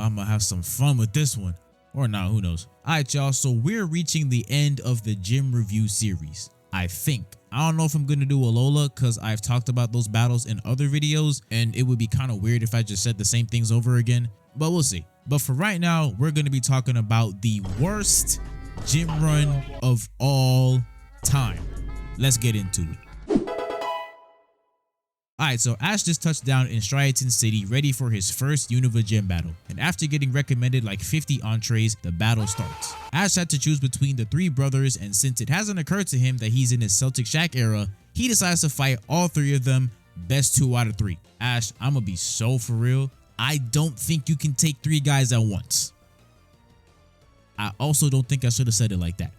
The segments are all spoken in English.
I'm gonna have some fun with this one. Or not, who knows. Alright y'all, so we're reaching the end of the gym review series. I think. I don't know if I'm gonna do a Lola because I've talked about those battles in other videos and it would be kind of weird if I just said the same things over again, but we'll see. But for right now, we're gonna be talking about the worst gym run of all time. Let's get into it. Alright, so Ash just touched down in Striaton City ready for his first Unova gym battle, and after getting recommended like 50 entrees, the battle starts. Ash had to choose between the three brothers, and since it hasn't occurred to him that he's in his Celtic Shack era, he decides to fight all three of them, best 2 out of 3. Ash, I'ma be so for real, I don't think you can take 3 guys at once. I also don't think I should have said it like that.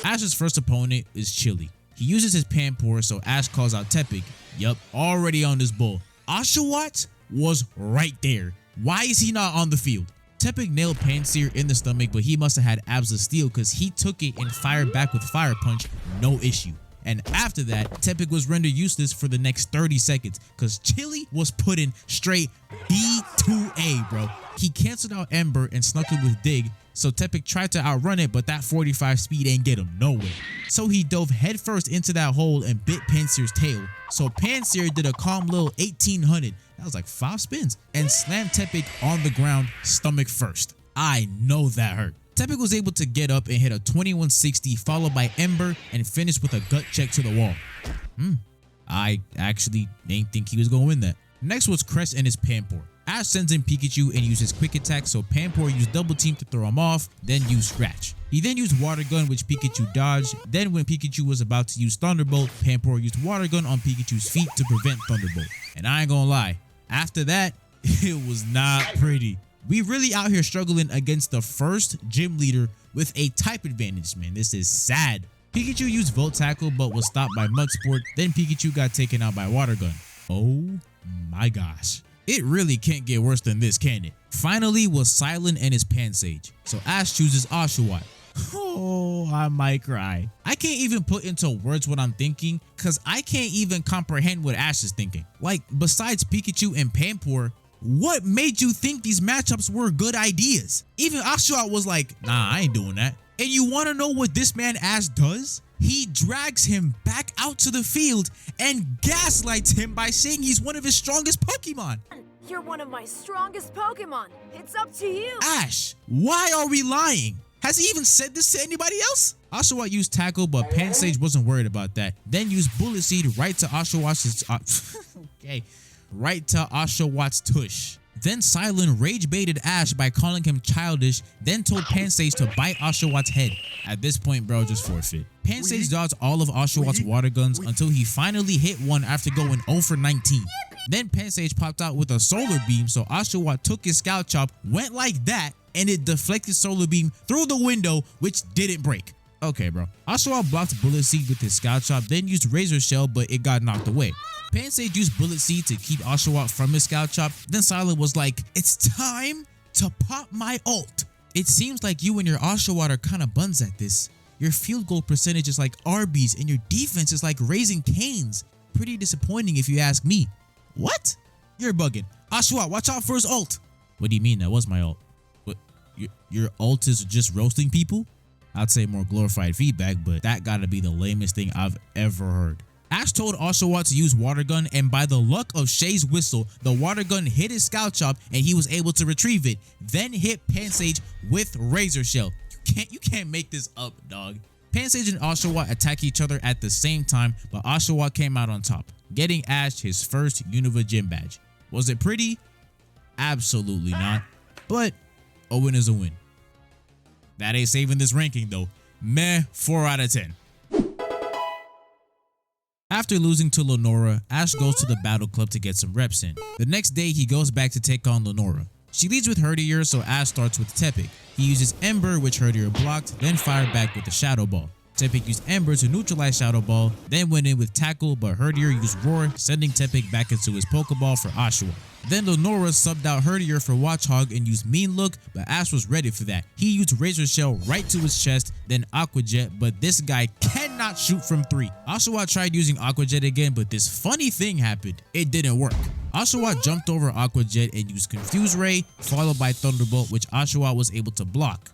Ash's first opponent is Chili. He uses his Pampor, so Ash calls out Tepig. Yup, already on this bull. Oshawott was right there. Why is he not on the field? Tepig nailed Pansear in the stomach, but he must have had abs of steel because he took it and fired back with Fire Punch, no issue. And after that, Tepig was rendered useless for the next 30 seconds because Chili was put in straight B2A, bro. He canceled out Ember and snuck it with Dig, so Tepig tried to outrun it, but that 45 speed ain't get him nowhere. So he dove headfirst into that hole and bit Pansear's tail. So Pansear did a calm little 1800, that was like 5 spins, and slammed Tepig on the ground stomach first. I know that hurt. Tepig was able to get up and hit a 2160 followed by Ember and finished with a gut check to the wall. I actually didn't think he was going to win that. Next was Crest and his Pampor. Ash sends in Pikachu and uses Quick Attack, so Pampor used Double Team to throw him off, then used Scratch. He then used Water Gun, which Pikachu dodged. Then when Pikachu was about to use Thunderbolt, Pampor used Water Gun on Pikachu's feet to prevent Thunderbolt. And I ain't gonna lie, after that, it was not pretty. We really out here struggling against the first gym leader with a type advantage, man. This is sad. Pikachu used Volt Tackle but was stopped by Mud Sport. Then Pikachu got taken out by Water Gun. Oh my gosh. It really can't get worse than this, can it? Finally was Silent and his Pansage. So Ash chooses Oshawott. Oh, I might cry. I can't even put into words what I'm thinking because I can't even comprehend what Ash is thinking. Like, besides Pikachu and Pampor, what made you think these matchups were good ideas? Even Oshawott was like, nah, I ain't doing that. And you want to know what this man Ash does? He drags him back out to the field and gaslights him by saying he's one of his strongest Pokemon. You're one of my strongest Pokemon. It's up to you. Ash, why are we lying? Has he even said this to anybody else? Oshawott used Tackle, but Pansage wasn't worried about that. Then used Bullet Seed right to Oshawott's right to Oshawott's tush. Then Silent rage baited Ash by calling him childish, then told Pansage to bite Oshawott's head. At this point, bro, just forfeit. Pansage dodged all of Oshawott's water guns until he finally hit one after going 0 for 19. Then Pansage popped out with a Solar Beam, so Oshawott took his Scout Chop, went like that, and it deflected Solar Beam through the window, which didn't break. Okay, bro. Oshawott blocked Bullet Seed with his Scout Chop, then used Razor Shell, but it got knocked away. Pansage used Bullet Seed to keep Oshawott from his Scout Chop. Then Silent was like, it's time to pop my ult. It seems like you and your Oshawott are kind of buns at this. Your field goal percentage is like Arby's and your defense is like Raising Cane's. Pretty disappointing if you ask me. What? You're bugging. Oshawott, watch out for his ult. What do you mean that was my ult? What? Your ult is just roasting people? I'd say more glorified feedback, but that gotta be the lamest thing I've ever heard. Ash told Oshawott to use Water Gun, and by the luck of Shay's whistle, the Water Gun hit his Scout Chop and he was able to retrieve it, then hit Pansage with Razor Shell. You can't make this up, dog. Pansage and Oshawott attack each other at the same time, but Oshawott came out on top, getting Ash his first Unova Gym badge. Was it pretty? Absolutely not, but a win is a win. That ain't saving this ranking though. Meh, 4 out of 10. After losing to Lenora, Ash goes to the Battle Club to get some reps in. The next day, he goes back to take on Lenora. She leads with Herdier, so Ash starts with Tepig. He uses Ember, which Herdier blocked, then fired back with the Shadow Ball. Tepig used Ember to neutralize Shadow Ball, then went in with Tackle, but Herdier used Roar, sending Tepig back into his Pokeball for Oshawott. Then Lenora subbed out Herdier for Watchog and used Mean Look, but Ash was ready for that. He used Razor Shell right to his chest, then Aqua Jet, but this guy cannot shoot from 3. Oshawott tried using Aqua Jet again, but this funny thing happened. It didn't work. Oshawott jumped over Aqua Jet and used Confuse Ray, followed by Thunderbolt, which Oshawott was able to block.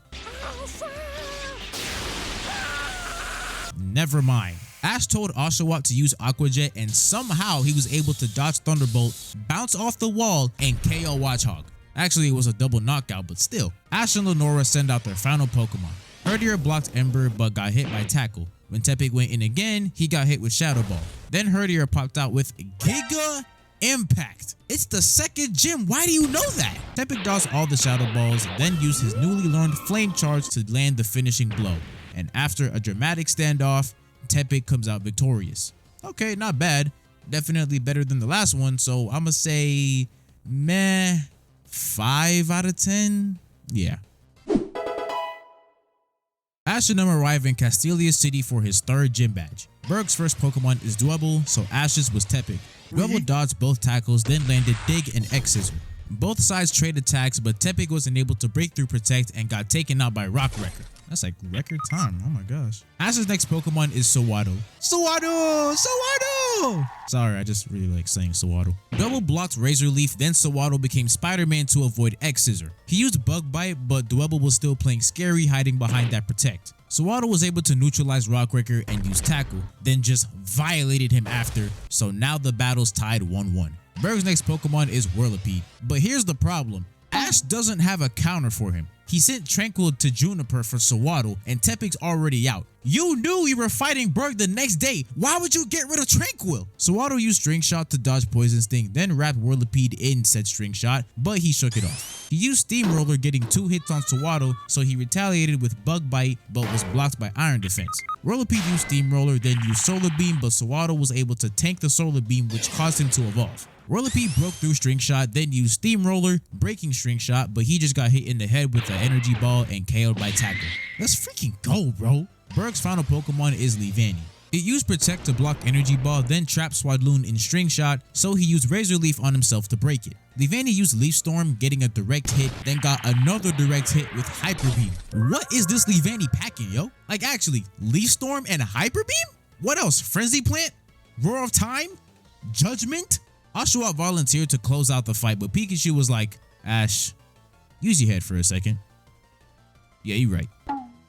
Never mind. Ash told Oshawott to use Aqua Jet, and somehow he was able to dodge Thunderbolt, bounce off the wall, and KO Watchog. Actually, it was a double knockout, but still. Ash and Lenora send out their final Pokemon. Herdier blocked Ember but got hit by Tackle. When Tepig went in again, he got hit with Shadow Ball. Then Herdier popped out with Giga Impact. It's the second gym, why do you know that? Tepig dodged all the Shadow Balls, then used his newly learned Flame Charge to land the finishing blow. And after a dramatic standoff, Tepig comes out victorious. Okay, not bad. Definitely better than the last one, so I'ma say meh, 5 out of 10. Yeah. Ash and them arrive in Castelia City for his third gym badge. Berg's first Pokemon is Dwebble, so Ash's was Tepig. Dwebble dodged both tackles, then landed Dig and X-Scissor. Both sides traded attacks, but Tepig wasn't able to break through Protect and got taken out by Rock Wrecker. That's like record time. Oh my gosh. Ash's next Pokemon is Sawado. Sawado! Sawado! Sorry, I just really like saying Sawado. Double blocked Razor Leaf, then Sawado became Spider-Man to avoid X-Scissor. He used Bug Bite, but Dwebble was still playing scary, hiding behind that Protect. Sawado was able to neutralize Rockwrecker and use Tackle, then just violated him after, so now the battle's tied 1-1. Berg's next Pokemon is Whirlipede, but here's the problem. Ash doesn't have a counter for him. He sent Tranquil to Juniper for Sawado, and Tepig's already out. You knew you were fighting Berg the next day. Why would you get rid of Tranquil? Sawado used String Shot to dodge Poison Sting, then wrapped Whirlipede in said String Shot, but he shook it off. He used Steamroller, getting 2 hits on Sawado, so he retaliated with Bug Bite, but was blocked by Iron Defense. Whirlipede used Steamroller, then used Solar Beam, but Sawado was able to tank the Solar Beam, which caused him to evolve. Whirlipede broke through String Shot, then used Steamroller, breaking String Shot, but he just got hit in the head with an Energy Ball and KO'd by Tackle. Let's freaking go, bro. Berg's final Pokemon is Leavanny. It used Protect to block Energy Ball, then trapped Swadloon in String Shot, so he used Razor Leaf on himself to break it. Leavanny used Leaf Storm, getting a direct hit, then got another direct hit with Hyper Beam. What is this Leavanny packing, yo? Like actually, Leaf Storm and Hyper Beam? What else? Frenzy Plant? Roar of Time? Judgment? Oshawott volunteered to close out the fight, but Pikachu was like, Ash, use your head for a second. Yeah, you're right.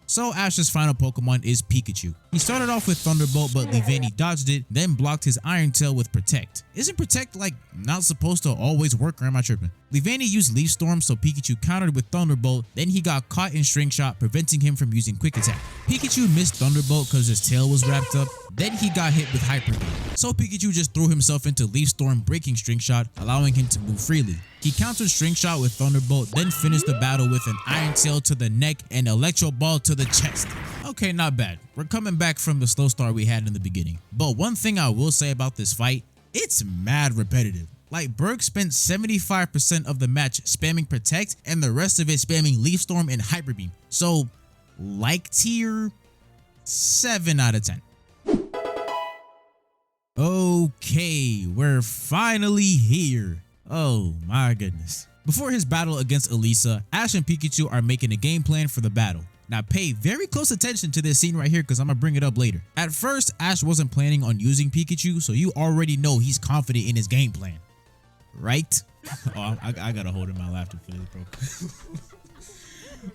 So Ash's final Pokemon is Pikachu. He started off with Thunderbolt, but Leavanny dodged it, then blocked his Iron Tail with Protect. Isn't Protect like not supposed to always work, or am I tripping? Leavanny used Leaf Storm, so Pikachu countered with Thunderbolt, then he got caught in String Shot, preventing him from using Quick Attack. Pikachu missed Thunderbolt because his tail was wrapped up, then he got hit with Hyper Beam. So Pikachu just threw himself into Leaf Storm, breaking String Shot, allowing him to move freely. He countered String Shot with Thunderbolt, then finished the battle with an Iron Tail to the neck and Electro Ball to the chest. Okay, not bad. We're coming back from the slow start we had in the beginning. But one thing I will say about this fight, it's mad repetitive. Like, Berg spent 75% of the match spamming Protect and the rest of it spamming Leaf Storm and Hyper Beam. So, like tier, 7 out of 10. Okay, we're finally here. Oh my goodness. Before his battle against Elisa, Ash and Pikachu are making a game plan for the battle. Now pay very close attention to this scene right here because I'm gonna bring it up later. At first, Ash wasn't planning on using Pikachu, so you already know he's confident in his game plan. Right? Oh, I gotta hold in my laughter for this, bro.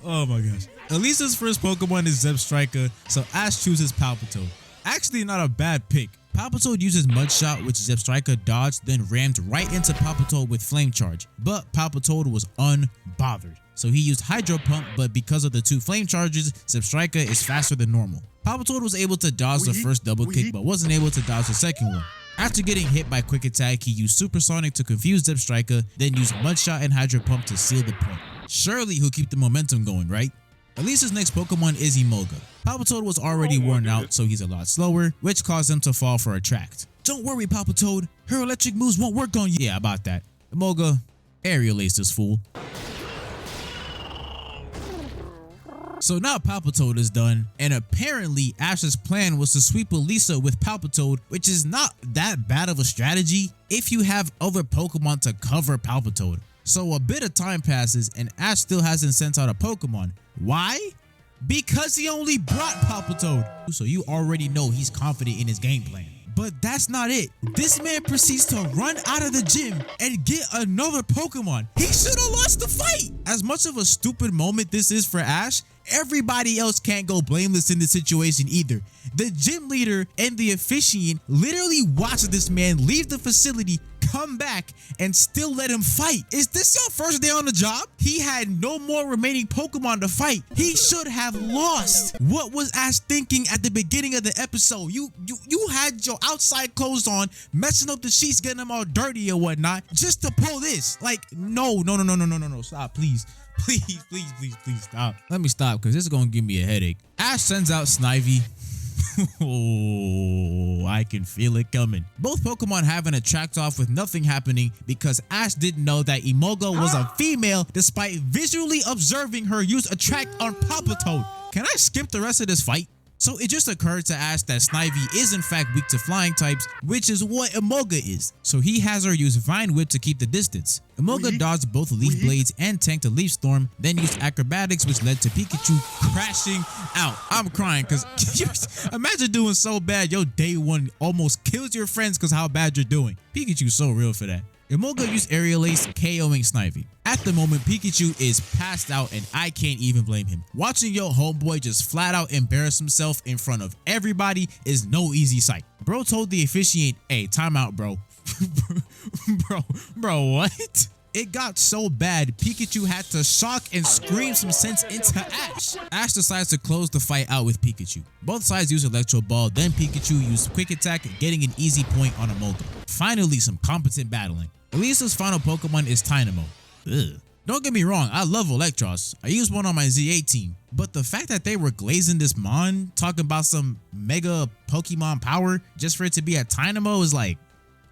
Oh my gosh. Elisa's first Pokemon is Zebstrika, so Ash chooses Palpitoad. Actually not a bad pick. Palpitoad uses Mud Shot, which Zebstrika dodged, then rammed right into Palpitoad with Flame Charge, but Palpitoad was unbothered. So he used Hydro Pump, but because of the 2 Flame Charges, Zebstrika is faster than normal. Palpitoad was able to dodge the first double kick, but wasn't able to dodge the second one. After getting hit by Quick Attack, he used Supersonic to confuse Zebstrika, then used Mud Shot and Hydro Pump to seal the point. Surely he'll keep the momentum going, right? Elisa's next Pokemon is Emolga. Palpitoad was already worn out, so he's a lot slower, which caused him to fall for a Tract. Don't worry, Palpitoad, her electric moves won't work on you. Yeah, about that. Emolga, aerial ace this fool. So now Palpitoad is done, and apparently Ash's plan was to sweep Elisa with Palpitoad, which is not that bad of a strategy if you have other Pokemon to cover Palpitoad. So a bit of time passes and Ash still hasn't sent out a Pokemon. Why? Because he only brought Palpitoad. So you already know he's confident in his game plan. But that's not it. This man proceeds to run out of the gym and get another Pokemon. He should have lost the fight. As much of a stupid moment this is for Ash, everybody else can't go blameless in this situation either. The gym leader and the officiant literally watched this man leave the facility, come back, and still let him fight. Is this your first day on the job? He had no more remaining Pokemon to fight. He should have lost. What was Ash thinking at the beginning of the episode? You had your outside clothes on, messing up the sheets, getting them all dirty or whatnot, just to pull this. Like, no, stop, please. Please stop. Let me stop, because this is going to give me a headache. Ash sends out Snivy. Oh, I can feel it coming. Both Pokemon have an attract off with nothing happening because Ash didn't know that Emolga was a female despite visually observing her use attract on Palpitoad. Can I skip the rest of this fight? So it just occurred to Ash that Snivy is in fact weak to flying types, which is what Emolga is. So he has her use Vine Whip to keep the distance. Emolga dodged both Leaf Blades and tanked a Leaf Storm, then used Acrobatics, which led to Pikachu crashing out. I'm crying because imagine doing so bad your day one almost kills your friends because how bad you're doing. Pikachu's so real for that. Emolga used Aerial Ace, KOing Snivy. At the moment, Pikachu is passed out and I can't even blame him. Watching your homeboy just flat out embarrass himself in front of everybody is no easy sight. Bro told the officiant, hey, time out, bro. bro, what? It got so bad, Pikachu had to shock and scream some sense into Ash. Ash decides to close the fight out with Pikachu. Both sides use Electro Ball, then Pikachu used Quick Attack, getting an easy point on Emolga. Finally, some competent battling. Elisa's final Pokemon is Tynamo. Ugh. Don't get me wrong, I love Electros. I used one on my Z8 team. But the fact that they were glazing this Mon, talking about some mega Pokemon power, just for it to be a Tynamo is like,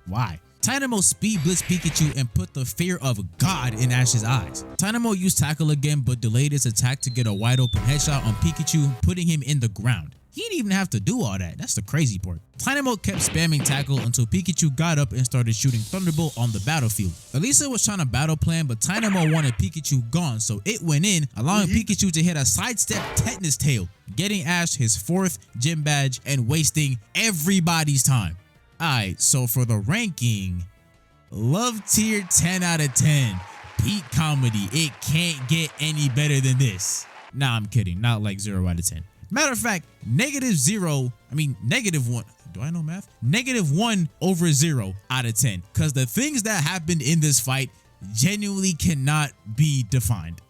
why? Tynamo speed blitzed Pikachu and put the fear of God in Ash's eyes. Tynamo used Tackle again but delayed its attack to get a wide open headshot on Pikachu, putting him in the ground. He didn't even have to do all that. That's the crazy part. Dynamo kept spamming Tackle until Pikachu got up and started shooting Thunderbolt on the battlefield. Elisa was trying to battle plan, but Dynamo wanted Pikachu gone, so it went in, allowing Pikachu to hit a sidestep Tetanus Tail, getting Ash his 4th gym badge and wasting everybody's time. Alright, so for the ranking, love tier 10 out of 10. Peak comedy. It can't get any better than this. Nah, I'm kidding. Not like 0 out of 10. Matter of fact, -1, do I know math? -1 over 0 out of 10. Because the things that happened in this fight genuinely cannot be defined.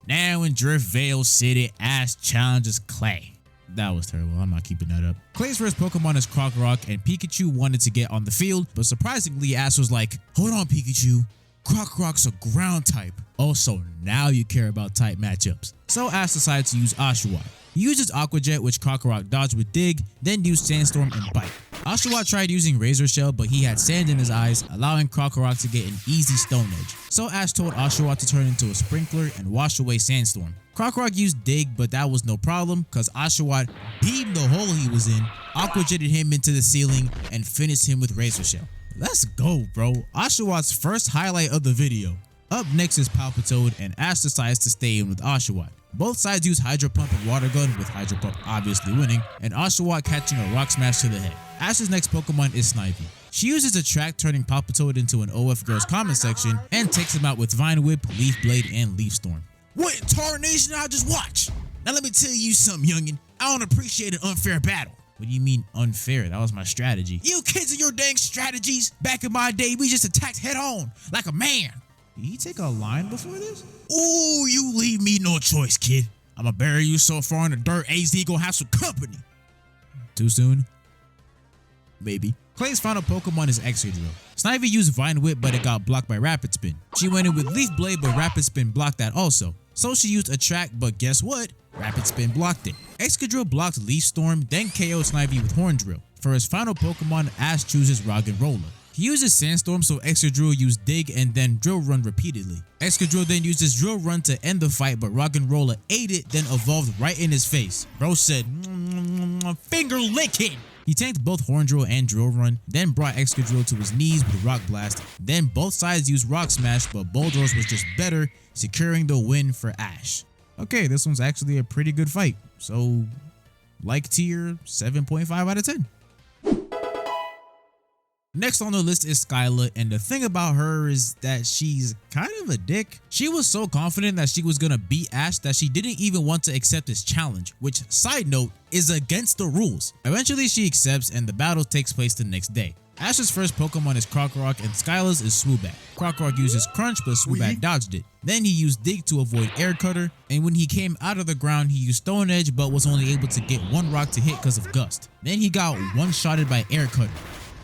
Now in Driftvale City, Ash challenges Clay. That was terrible. I'm not keeping that up. Clay's first Pokemon is Croc-Rock, and Pikachu wanted to get on the field, but surprisingly, Ash was like, hold on, Pikachu. Croc-Rock's a ground type. Oh, so now you care about type matchups. So Ash decided to use Oshawott. He uses Aqua Jet, which Croc-Rock dodged with Dig, then used Sandstorm and Bite. Oshawott tried using Razor Shell, but he had sand in his eyes, allowing Croc-Rock to get an easy Stone Edge. So Ash told Oshawott to turn into a Sprinkler and wash away Sandstorm. Croc-Rock used Dig, but that was no problem because Oshawott beamed the hole he was in, Aqua Jetted him into the ceiling, and finished him with Razor Shell. Let's go, bro. Oshawott's first highlight of the video. Up next is Palpitoad, and Ash decides to stay in with Oshawott. Both sides use Hydro Pump and Water Gun, with Hydro Pump obviously winning, and Oshawott catching a Rock Smash to the head. Ash's next Pokemon is Snivy. She uses Attract, turning Palpitoad into an OF Girls comment section, and takes him out with Vine Whip, Leaf Blade, and Leaf Storm. What in tarnation I just watched? Now let me tell you something, youngin'. I don't appreciate an unfair battle. What do you mean unfair? That was my strategy. You kids and your dang strategies. Back in my day, we just attacked head on, like a man. Did he take a line before this? Ooh, you leave me no choice, kid. I'ma bury you so far in the dirt, AZ gonna have some company. Too soon? Maybe. Clay's final Pokemon is Excadrill. Snivy used Vine Whip, but it got blocked by Rapid Spin. She went in with Leaf Blade, but Rapid Spin blocked that also. So she used Attract, but guess what? Rapid Spin blocked it. Excadrill blocked Leaf Storm, then KO'd Snivy with Horn Drill. For his final Pokemon, Ash chooses Roggenrola. He uses Sandstorm, so Excadrill used Dig and then Drill Run repeatedly. Excadrill then uses Drill Run to end the fight, but Roggenrola ate it, then evolved right in his face. Bro said, finger licking. He tanked both Horn Drill and Drill Run, then brought Excadrill to his knees with Rock Blast. Then both sides used Rock Smash, but Bulldoze was just better, securing the win for Ash. Okay, this one's actually a pretty good fight, so like tier 7.5 out of 10. Next on the list is Skyla, and the thing about her is that she's kind of a dick. She was so confident that she was gonna beat Ash that she didn't even want to accept this challenge, which, side note, is against the rules. Eventually she accepts and the battle takes place the next day. Ash's first Pokemon is Krokorok and Skyla's is Swoobat. Krokorok uses Crunch but Swoobat dodged it. Then he used Dig to avoid Air Cutter, and when he came out of the ground he used Stone Edge but was only able to get one rock to hit because of Gust. Then he got one-shotted by Air Cutter.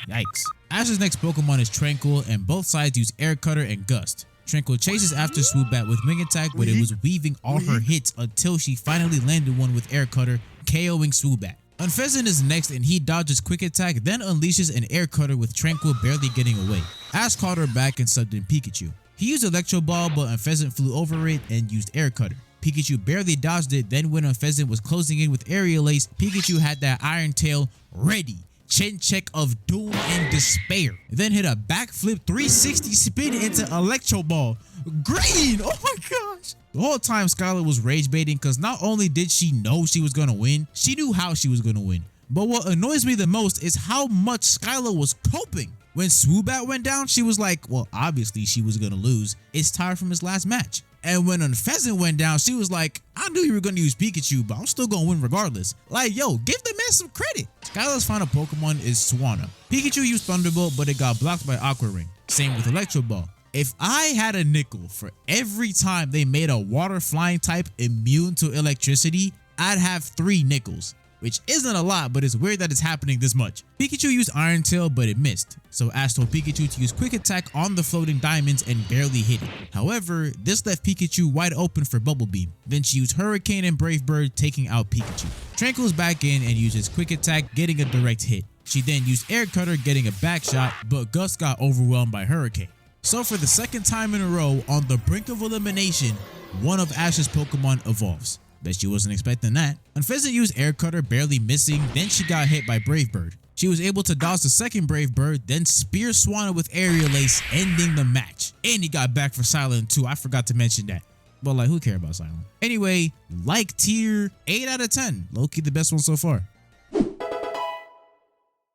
Yikes. Ash's next Pokemon is Tranquil, and both sides use Air Cutter and Gust. Tranquil chases after Swoobat with Wing Attack, but it was weaving all her hits until she finally landed one with Air Cutter, KOing Swoobat. Unfezant is next and he dodges Quick Attack, then unleashes an Air Cutter with Tranquil barely getting away. Ash caught her back and subbed in Pikachu. He used Electro Ball, but Unfezant flew over it and used Air Cutter. Pikachu barely dodged it, then when Unfezant was closing in with Aerial Ace, Pikachu had that Iron Tail ready. Chin check of doom and despair. Then hit a backflip 360 spin into Electro Ball. Green! Oh my gosh! The whole time Skyla was rage baiting because not only did she know she was gonna win, she knew how she was gonna win. But what annoys me the most is how much Skyla was coping. When Swoobat went down, she was like, well, obviously she was gonna lose. It's tired from his last match. And when Unfezant went down, she was like, I knew you were gonna use Pikachu, but I'm still gonna win regardless. Like, yo, give the man some credit. Skyla's final Pokemon is Swanna. Pikachu used Thunderbolt, but it got blocked by Aqua Ring. Same with Electro Ball. If I had a nickel for every time they made a water flying type immune to electricity, I'd have 3 nickels. Which isn't a lot, but it's weird that it's happening this much. Pikachu used Iron Tail, but it missed. So Ash told Pikachu to use Quick Attack on the floating diamonds and barely hit it. However, this left Pikachu wide open for Bubble Beam. Then she used Hurricane and Brave Bird, taking out Pikachu. Tranquil's back in and uses Quick Attack, getting a direct hit. She then used Air Cutter, getting a back shot, but Gus got overwhelmed by Hurricane. So for the second time in a row, on the brink of elimination, one of Ash's Pokemon evolves. Bet she wasn't expecting that. Unfezant used Air Cutter, barely missing, then she got hit by Brave Bird. She was able to dodge the second Brave Bird, then spear Swanna with Aerial Ace, ending the match. And he got back for Silent too, I forgot to mention that. But like, who cares about Silent? Anyway, like tier 8 out of 10. Low-key the best one so far.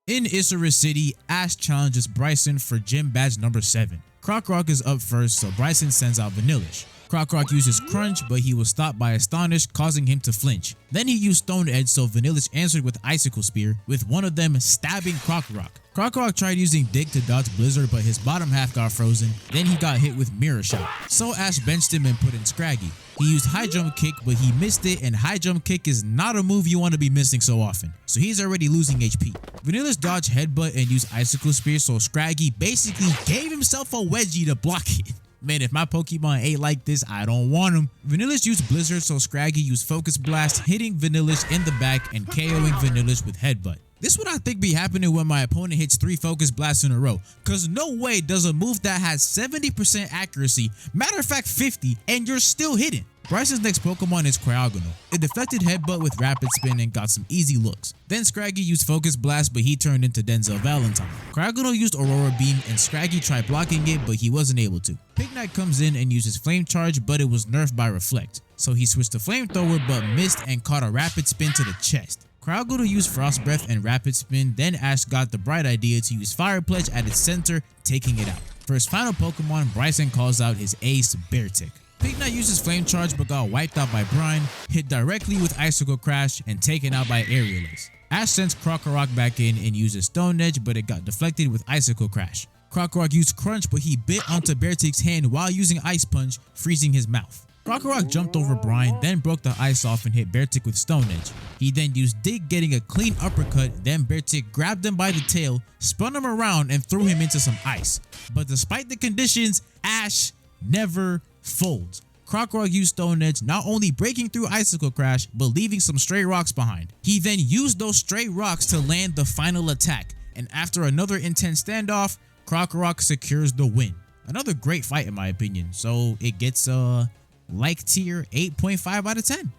In Issaris City, Ash challenges Bryson for gym badge number 7. Krokorok is up first, so Bryson sends out Vanillish. Krokorok uses Crunch, but he was stopped by Astonish, causing him to flinch. Then he used Stone Edge, so Vanillish answered with Icicle Spear, with one of them stabbing Krokorok. Krokorok tried using Dig to dodge Blizzard, but his bottom half got frozen. Then he got hit with Mirror Shot. So Ash benched him and put in Scraggy. He used High Jump Kick, but he missed it, and High Jump Kick is not a move you want to be missing so often. So he's already losing HP. Vanillish dodged Headbutt and used Icicle Spear, so Scraggy basically gave himself a wedgie to block it. Man, if my Pokemon ain't like this, I don't want him. Vanillish used Blizzard, so Scraggy used Focus Blast, hitting Vanillish in the back and KOing Vanillish with Headbutt. This would I think be happening when my opponent hits 3 Focus Blasts in a row, cause no way does a move that has 70% accuracy, matter of fact 50, and you're still hitting. Bryson's next Pokemon is Cryogonal. It deflected Headbutt with Rapid Spin and got some easy looks. Then Scraggy used Focus Blast, but he turned into Denzel Valentine. Cryogonal used Aurora Beam and Scraggy tried blocking it, but he wasn't able to. Pignite comes in and uses Flame Charge, but it was nerfed by Reflect. So he switched to Flamethrower but missed and caught a Rapid Spin to the chest. Cryogonal used Frost Breath and Rapid Spin, then Ash got the bright idea to use Fire Pledge at its center, taking it out. For his final Pokemon, Bryson calls out his ace, Beartick. Pignite uses Flame Charge but got wiped out by Brine, hit directly with Icicle Crash, and taken out by Aerial Ace. Ash sends Krokorok back in and uses Stone Edge, but it got deflected with Icicle Crash. Krokorok used Crunch, but he bit onto Beartick's hand while using Ice Punch, freezing his mouth. Krokorok jumped over Brine, then broke the ice off and hit Beartick with Stone Edge. He then used Dig, getting a clean uppercut, then Beartick grabbed him by the tail, spun him around, and threw him into some ice. But despite the conditions, Ash never folds. Krokorok used Stone Edge, not only breaking through Icicle Crash, but leaving some stray rocks behind. He then used those stray rocks to land the final attack, and after another intense standoff, Krokorok secures the win. Another great fight in my opinion, so it gets like tier 8.5 out of 10.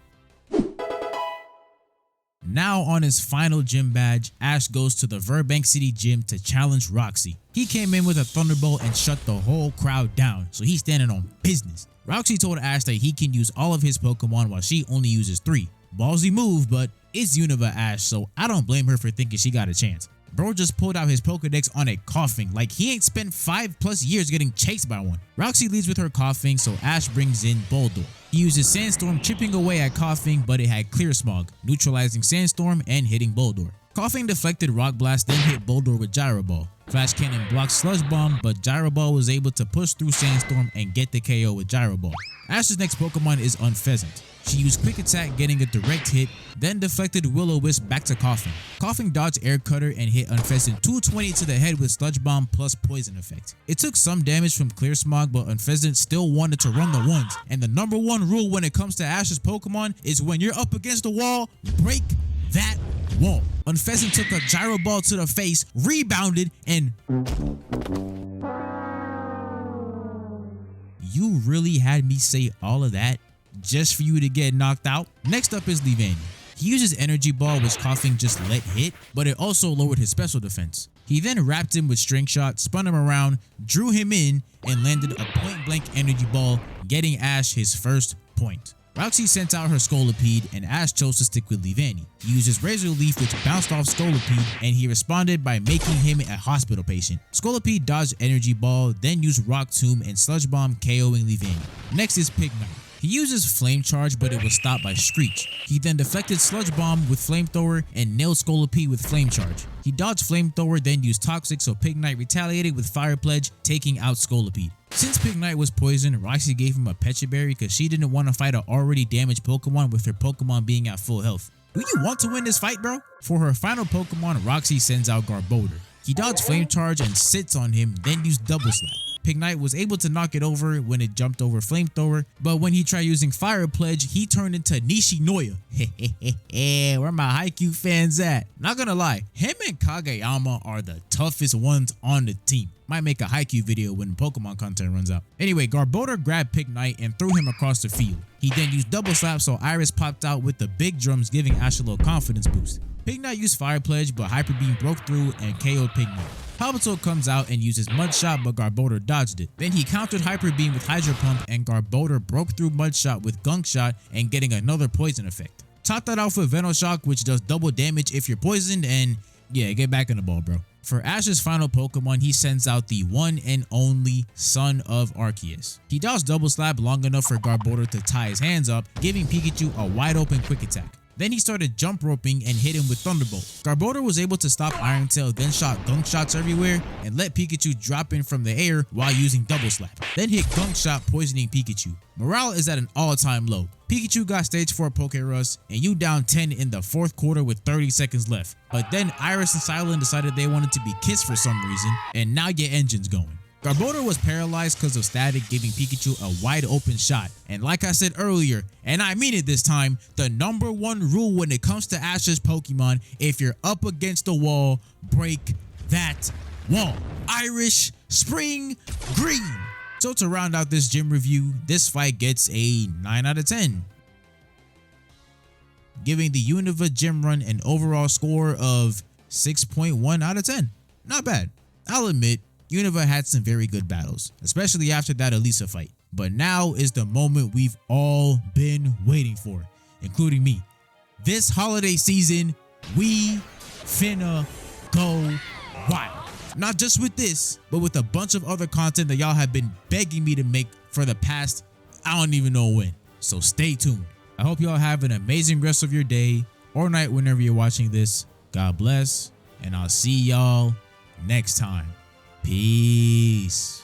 Now on his final gym badge, Ash goes to the Burbank City gym to challenge Roxy. He came in with a Thunderbolt and shut the whole crowd down, so he's standing on business. Roxy told Ash that he can use all of his Pokemon while she only uses 3. Ballsy move, but it's Unova Ash, so I don't blame her for thinking she got a chance. Bro just pulled out his Pokedex on a Coughing, like he ain't spent 5+ years getting chased by one. Roxy leads with her Coughing, so Ash brings in Boldore. He uses Sandstorm, chipping away at Coughing, but it had Clear Smog, neutralizing Sandstorm and hitting Boldore. Coughing deflected Rock Blast, then hit Boldore with Gyro Ball. Flash Cannon blocked Sludge Bomb, but Gyro Ball was able to push through Sandstorm and get the KO with Gyro Ball. Ash's next Pokemon is Unpheasant. She used Quick Attack, getting a direct hit, then deflected Will-O-Wisp back to Coughing. Coughing dodged Air Cutter and hit Unpheasant 220 to the head with Sludge Bomb plus Poison Effect. It took some damage from Clear Smog, but Unpheasant still wanted to run the ones. And the #1 rule when it comes to Ash's Pokemon is when you're up against the wall, break that wall. Unpheasant took a Gyro Ball to the face, rebounded, and... You really had me say all of that just for you to get knocked out? Next up is Leavanny. He uses Energy Ball, which Coughing just let hit, but it also lowered his special defense. He then wrapped him with String Shot, spun him around, drew him in, and landed a point-blank Energy Ball, getting Ash his first point. Roxy sent out her Scolipede, and Ash chose to stick with Leavanny. He uses Razor Leaf, which bounced off Scolipede, and he responded by making him a hospital patient. Scolipede dodged Energy Ball, then used Rock Tomb and Sludge Bomb, KOing Leavanny. Next is Pignite. He uses Flame Charge, but it was stopped by Screech. He then deflected Sludge Bomb with Flamethrower and nailed Scolipede with Flame Charge. He dodged Flamethrower, then used Toxic, so Pignite retaliated with Fire Pledge, taking out Scolipede. Since Pignite was poisoned, Roxy gave him a Pecha Berry because she didn't want to fight an already damaged Pokemon with her Pokemon being at full health. Do you want to win this fight, bro? For her final Pokemon, Roxy sends out Garbodor. He dodged Flame Charge and sits on him, then used Double Slap. Pignite was able to knock it over when it jumped over Flamethrower, but when he tried using Fire Pledge, he turned into Nishinoya. Where my Haikyuu fans at? Not gonna lie, him and Kageyama are the toughest ones on the team. Might make a Haikyuu video when Pokemon content runs out. Anyway, Garbodor grabbed Pignite and threw him across the field. He then used Double Slap, so Iris popped out with the big drums, giving Ash a little confidence boost. Pignite used Fire Pledge, but Hyper Beam broke through and KO'd Pignite. Palpitoad comes out and uses Mud Shot, but Garbodor dodged it. Then he countered Hyper Beam with Hydro Pump, and Garbodor broke through Mud Shot with Gunk Shot and getting another poison effect. Top that off with Venoshock, which does double damage if you're poisoned, and yeah, get back in the ball, bro. For Ash's final Pokemon, he sends out the one and only Son of Arceus. He dodged Double Slap long enough for Garbodor to tie his hands up, giving Pikachu a wide open Quick Attack. Then he started jump roping and hit him with Thunderbolt. Garbodor was able to stop Iron Tail, then shot Gunk Shots everywhere and let Pikachu drop in from the air while using Double Slap. Then hit Gunk Shot, poisoning Pikachu. Morale is at an all-time low. Pikachu got stage 4 Poké-Rust, and you down 10 in the 4th quarter with 30 seconds left. But then Iris and Silent decided they wanted to be kissed for some reason, and now your engine's going. Garbodor was paralyzed because of static, giving Pikachu a wide open shot. And like I said earlier, and I mean it this time, the #1 rule when it comes to Ash's Pokemon, if you're up against the wall, break that wall. Irish Spring Green. So to round out this gym review, this fight gets a 9 out of 10. Giving the Unova Gym Run an overall score of 6.1 out of 10. Not bad. I'll admit, Unova had some very good battles, especially after that Elisa fight. But now is the moment we've all been waiting for, including me. This holiday season, we finna go wild. Not just with this, but with a bunch of other content that y'all have been begging me to make for the past, I don't even know when. So stay tuned. I hope y'all have an amazing rest of your day or night whenever you're watching this. God bless, and I'll see y'all next time. Peace.